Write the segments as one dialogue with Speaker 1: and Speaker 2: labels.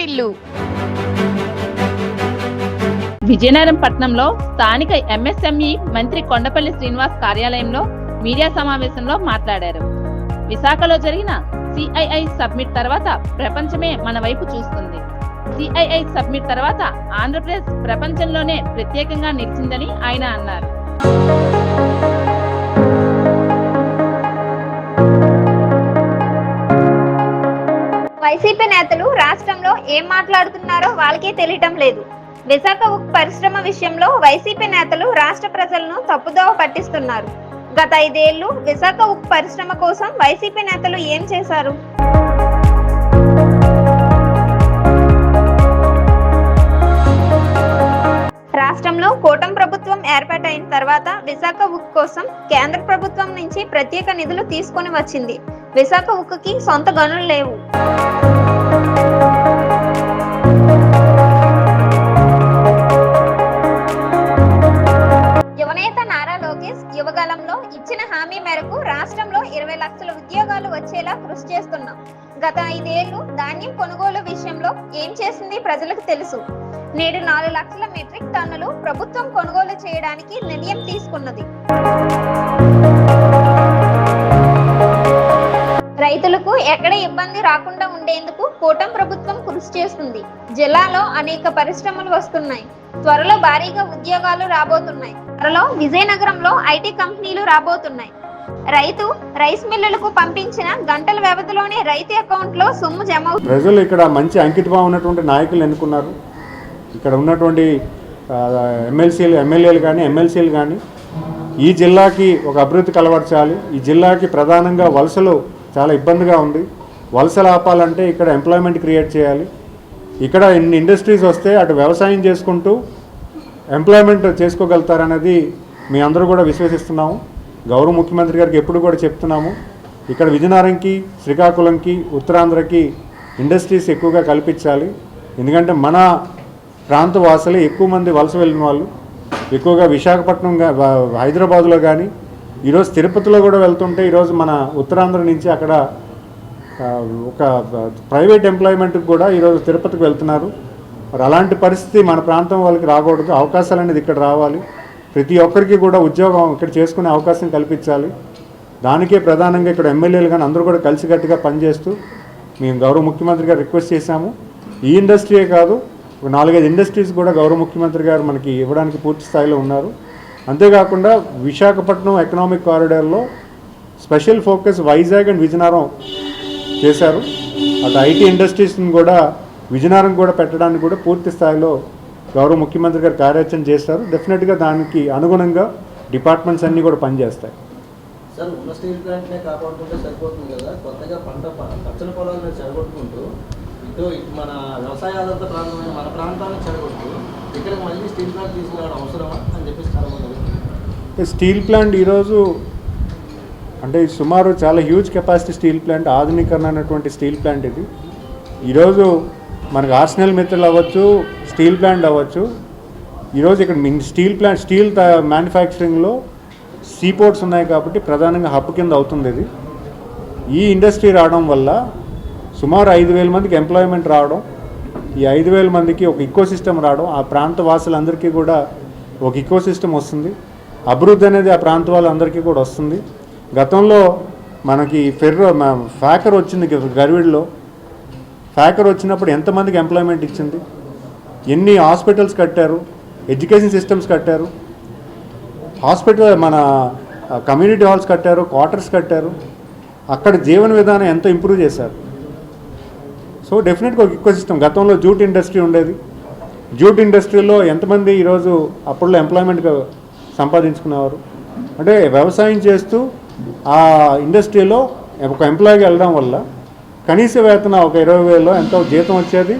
Speaker 1: వాటిల్లు.
Speaker 2: విజయనగరం పట్టణంలో స్థానిక ఎంఎస్ఎంఈ మంత్రి కొండపల్లి శ్రీనివాస్ కార్యాలయంలో మీడియా సమావేశంలో మాట్లాడారు. విశాఖలో జరిగిన సిఐఐ సబ్మిట్ తర్వాత ప్రపంచమే మన వైపు చూస్తుంది. సిఐఐ సబ్మిట్ తర్వాత ఆంధ్రప్రదేశ్ ప్రపంచంలోనే ప్రత్యేకంగా నిలిచిందని ఆయన అన్నారు.
Speaker 3: వైసీపీ నేతలు రాష్ట్రంలో ఏం మాట్లాడుతున్నారో వాళ్ళకే తెలియటం లేదు. విశాఖ ఉక్కు పరిశ్రమ విషయంలో వైసీపీ నేతలు రాష్ట్ర ప్రజలను తప్పుదోవ పట్టిస్తున్నారు. గత 5 ఏళ్లు విశాఖ ఉక్కు పరిశ్రమ కోసం వైసీపీ నేతలు ఏం చేశారు? రాష్ట్రంలో కూటమి ప్రభుత్వం ఏర్పాటైన తర్వాత విశాఖ ఉక్కు కోసం కేంద్ర ప్రభుత్వం నుంచి ప్రత్యేక నిధులు తీసుకొని వచ్చింది. విశాఖ ఉక్కుకి సొంత గనులు లేవు. యువనేత నారా లోకేష్ యువగలంలో ఇచ్చిన హామీ మేరకు రాష్ట్రంలో 20 లక్షల ఉద్యోగాలు వచ్చేలా కృషి చేస్తున్నాం. గత 5 ఏళ్లు ధాన్యం కొనుగోలు విషయంలో ఏం చేసింది ప్రజలకు తెలుసు. నేడు 4 లక్షల మెట్రిక్ టన్నులు ప్రభుత్వం కొనుగోలు చేయడానికి నిర్ణయం తీసుకున్నది. రైతులకు ఎక్కడ ఇబ్బంది రాకుండా ఉండేందుకు కూటమి ప్రభుత్వం కృషి చేస్తుంది. జిల్లాలో అనేక పరిశ్రమలు వస్తున్నాయి. త్వరలో భారీగా ఉద్యోగాలు రాబోతున్నాయి. త్వరలో విజయనగరంలో ఐటీ కంపెనీలు రాబోతున్నాయి. రైస్ మిల్లులకు పంపించిన గంటల వ్యవధిలోనే రైతు అకౌంట్ లో సొమ్ము జమ అవుతుంది.
Speaker 4: ప్రజలు ఇక్కడ మంచి అంకితభావం ఉన్నటువంటి నాయకులు ఎన్నుకున్నారు. ఇక్కడ ఉన్నటువంటి ఎమ్మెల్యేలు కానీ ఎమ్మెల్సీలు కానీ ఈ జిల్లాకి ఒక అభివృద్ధి కలవర్చాలి. ఈ జిల్లాకి ప్రధానంగా వలసలు చాలా ఇబ్బందిగా ఉంది. వలసలు ఆపాలంటే ఇక్కడ ఎంప్లాయ్మెంట్ క్రియేట్ చేయాలి. ఇక్కడ ఇన్ని ఇండస్ట్రీస్ వస్తే అటు వ్యవసాయం చేసుకుంటూ ఎంప్లాయ్మెంట్ చేసుకోగలుగుతారనేది మీ అందరూ కూడా విశ్వసిస్తున్నాము. గౌరవ ముఖ్యమంత్రి గారికి ఎప్పుడు కూడా చెప్తున్నాము. ఇక్కడ విజయనగరంకి, శ్రీకాకుళంకి, ఉత్తరాంధ్రకి ఇండస్ట్రీస్ ఎక్కువగా కల్పించాలి. ఎందుకంటే మన ప్రాంత వాసులు ఎక్కువ మంది వలస వెళ్ళిన వాళ్ళు ఎక్కువగా విశాఖపట్నం, హైదరాబాద్లో కానీ ఈరోజు తిరుపతిలో కూడా వెళ్తుంటే ఈరోజు మన ఉత్తరాంధ్ర నుంచి అక్కడ ఒక ప్రైవేట్ ఎంప్లాయ్మెంట్కి కూడా ఈరోజు తిరుపతికి వెళ్తున్నారు. మరి అలాంటి పరిస్థితి మన ప్రాంతం వాళ్ళకి రాకూడదు. అవకాశాలు అనేది ఇక్కడ రావాలి. ప్రతి ఒక్కరికి కూడా ఉద్యోగం ఇక్కడ చేసుకునే అవకాశం కల్పించాలి. దానికే ప్రధానంగా ఇక్కడ ఎమ్మెల్యేలు కానీ అందరూ కూడా కలిసికట్టుగా పనిచేస్తూ మేము గౌరవ ముఖ్యమంత్రి గారు రిక్వెస్ట్ చేశాము. ఈ ఇండస్ట్రీయే కాదు, 4-5 ఇండస్ట్రీస్ కూడా గౌరవ ముఖ్యమంత్రి గారు మనకి ఇవ్వడానికి పూర్తి స్థాయిలో ఉన్నారు. అంతేకాకుండా విశాఖపట్నం ఎకనామిక్ కారిడార్లో special focus Vizag and Vizianagaram చేశారు. అటు ఐటీ ఇండస్ట్రీస్ని కూడా విజయనగరం కూడా పెట్టడానికి కూడా పూర్తి స్థాయిలో గౌరవ ముఖ్యమంత్రి గారు కార్యాచరణ చేస్తారు. డెఫినెట్గా దానికి అనుగుణంగా డిపార్ట్మెంట్స్ అన్నీ కూడా పనిచేస్తాయి.
Speaker 5: సార్, ఉన్న స్టీల్ ప్లాంట్నే కాపాడుతుంటే సరిపోతుంది కదా, కొత్తగా పచ్చని పొలాలను చెడగొట్టుకుంటూ ఇటు మన వ్యవసాయ ఆధారిత ప్రాంతమైన మన ప్రాంతాలను చెడగొట్టు ఇక్కడ మళ్ళీ స్టీల్ ప్లాంట్ తీసుకురావడం అవసరమా అని చెప్పేసి చాలా
Speaker 4: స్టీల్ ప్లాంట్ ఈరోజు అంటే సుమారు చాలా హ్యూజ్ కెపాసిటీ స్టీల్ ప్లాంట్, ఆధునీకరణ అయినటువంటి స్టీల్ ప్లాంట్ ఇది. ఈరోజు మనకు ఆర్సెనల్ మిత్రులు అవ్వచ్చు, స్టీల్ ప్లాంట్ అవ్వచ్చు. ఈరోజు ఇక్కడ స్టీల్ మ్యానుఫ్యాక్చరింగ్లో సీపోర్ట్స్ ఉన్నాయి కాబట్టి ప్రధానంగా హబ్ కింద అవుతుంది ఇది. ఈ ఇండస్ట్రీ రావడం వల్ల సుమారు 5,000 మందికి ఎంప్లాయ్మెంట్ రావడం, ఈ 5,000 మందికి ఒక ఇకో సిస్టమ్ రావడం, ఆ ప్రాంత వాసులందరికీ కూడా ఒక ఇకో సిస్టమ్ వస్తుంది. అభివృద్ధి అనేది ఆ ప్రాంత వాళ్ళందరికీ కూడా వస్తుంది. గతంలో మనకి ఫ్యాకర్ వచ్చింది గర్విడ్లో. ఫ్యాకర్ వచ్చినప్పుడు ఎంతమందికి ఎంప్లాయ్మెంట్ ఇచ్చింది, ఎన్ని హాస్పిటల్స్ కట్టారు, ఎడ్యుకేషన్ సిస్టమ్స్ కట్టారు, మన కమ్యూనిటీ హాల్స్ కట్టారు, క్వార్టర్స్ కట్టారు. అక్కడ జీవన విధానం ఎంతో ఇంప్రూవ్ చేశారు. సో డెఫినెట్గా ఒక ఇకో సిస్టమ్. గతంలో జూట్ ఇండస్ట్రీ ఉండేది. జూట్ ఇండస్ట్రీలో ఎంతమంది ఈరోజు అప్పట్లో ఎంప్లాయ్మెంట్ సంపాదించుకునేవారు. అంటే వ్యవసాయం చేస్తూ ఆ ఇండస్ట్రీలో ఒక ఎంప్లాయీగా వెళ్ళడం వల్ల కనీస వేతన ఒక 20,000 ఎంతో జీతం వచ్చేది.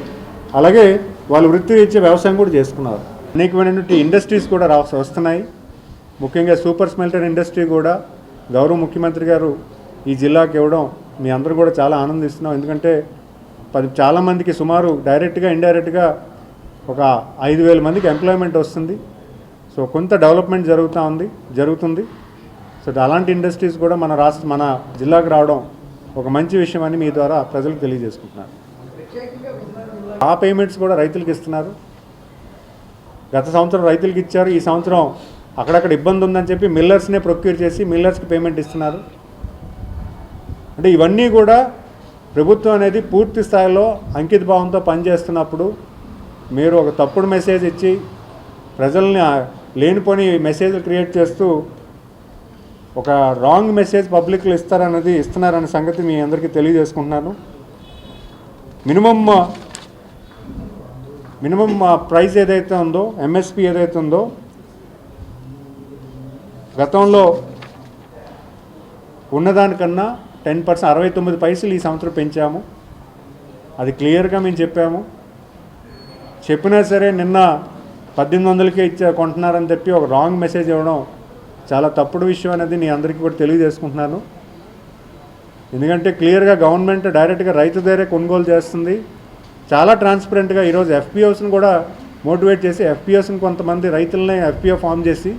Speaker 4: అలాగే వాళ్ళు వృత్తి ఇచ్చే వ్యవసాయం కూడా చేసుకున్నారు. అనేకమైనటువంటి ఇండస్ట్రీస్ కూడా వస్తున్నాయి. ముఖ్యంగా సూపర్ స్మెల్టర్ ఇండస్ట్రీ కూడా గౌరవ ముఖ్యమంత్రి గారు ఈ జిల్లాకి ఇవ్వడం మీ అందరూ కూడా చాలా ఆనందిస్తున్నాం. ఎందుకంటే చాలామందికి సుమారు డైరెక్ట్గా ఇండైరెక్ట్గా ఒక 5,000 మందికి ఎంప్లాయ్మెంట్ వస్తుంది. సో కొంత డెవలప్మెంట్ జరుగుతుంది. సో అలాంటి ఇండస్ట్రీస్ కూడా మన జిల్లాకు రావడం ఒక మంచి విషయం అని మీ ద్వారా ప్రజలకు తెలియజేసుకుంటున్నాను. ఆ పేమెంట్స్ కూడా రైతులకు ఇస్తున్నారు. గత సంవత్సరం రైతులకు ఇచ్చారు, ఈ సంవత్సరం అక్కడక్కడ ఇబ్బంది ఉందని చెప్పి మిల్లర్స్నే ప్రొక్యూర్ చేసి మిల్లర్స్కి పేమెంట్ ఇస్తున్నారు. అంటే ఇవన్నీ కూడా ప్రభుత్వం అనేది పూర్తి స్థాయిలో అంకిత భావంతో పనిచేస్తున్నప్పుడు మీరు ఒక తప్పుడు మెసేజ్ ఇచ్చి ప్రజల్ని లేనిపోని మెసేజ్లు క్రియేట్ చేస్తూ ఒక రాంగ్ మెసేజ్ పబ్లిక్లో ఇస్తున్నారనే సంగతి మీ అందరికీ తెలియజేసుకుంటున్నాను. మినిమం ప్రైస్ ఏదైతే ఉందో, ఎంఎస్పి ఏదైతే ఉందో, గతంలో ఉన్నదానికన్నా 10% 69 పైసలు ఈ సంవత్సరం పెంచాము. అది క్లియర్గా మేము చెప్పాము. చెప్పినా సరే నిన్న 1800కే కొంటున్నారని చెప్పి ఒక రాంగ్ మెసేజ్ ఇవ్వడం చాలా తప్పుడు విషయం అనేది మీ అందరికీ కూడా తెలియజేసుకుంటున్నాను. ఎందుకంటే క్లియర్గా గవర్నమెంట్ డైరెక్ట్గా రైతు దగ్గరే కొనుగోలు చేస్తుంది. చాలా ట్రాన్స్పరెంట్గా ఈరోజు ఎఫ్పిఓస్ని కూడా మోటివేట్ చేసి ఎఫ్పిఓస్ని కొంతమంది రైతులనే ఎఫ్పిఓ ఫామ్ చేసి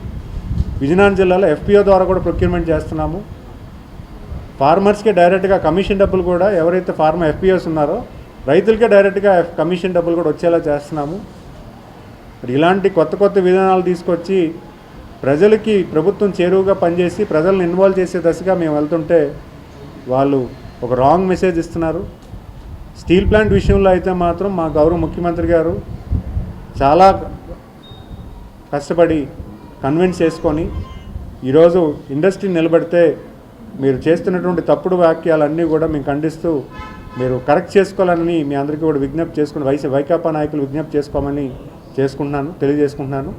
Speaker 4: విజయనగరం జిల్లాలో ఎఫ్పిఓ ద్వారా కూడా ప్రొక్యూర్మెంట్ చేస్తున్నాము. ఫార్మర్స్కే డైరెక్ట్గా కమిషన్ డబ్బులు కూడా ఎవరైతే ఫార్మర్ ఎఫ్పిఓస్ ఉన్నారో రైతులకే డైరెక్ట్గా కమిషన్ డబ్బులు కూడా వచ్చేలా చేస్తున్నాము. ఇలాంటి కొత్త విధానాలు తీసుకొచ్చి ప్రజలకి ప్రభుత్వం చేరువుగా పనిచేసి ప్రజలను ఇన్వాల్వ్ చేసే దశగా మేము వెళ్తుంటే వాళ్ళు ఒక రాంగ్ మెసేజ్ ఇస్తున్నారు. స్టీల్ ప్లాంట్ విషయంలో అయితే మాత్రం మా గౌరవ ముఖ్యమంత్రి గారు చాలా కష్టపడి కన్విన్స్ చేసుకొని ఈరోజు ఇండస్ట్రీ నిలబడితే మీరు చేస్తున్నటువంటి తప్పుడు వాక్యాలన్నీ కూడా మేము ఖండిస్తూ మీరు కరెక్ట్ చేసుకోవాలని మీ అందరికీ కూడా విజ్ఞప్తి చేసుకుని వైకాపా నాయకులు విజ్ఞప్తి చేసుకోమని తెలియజేసుకుంటున్నాను.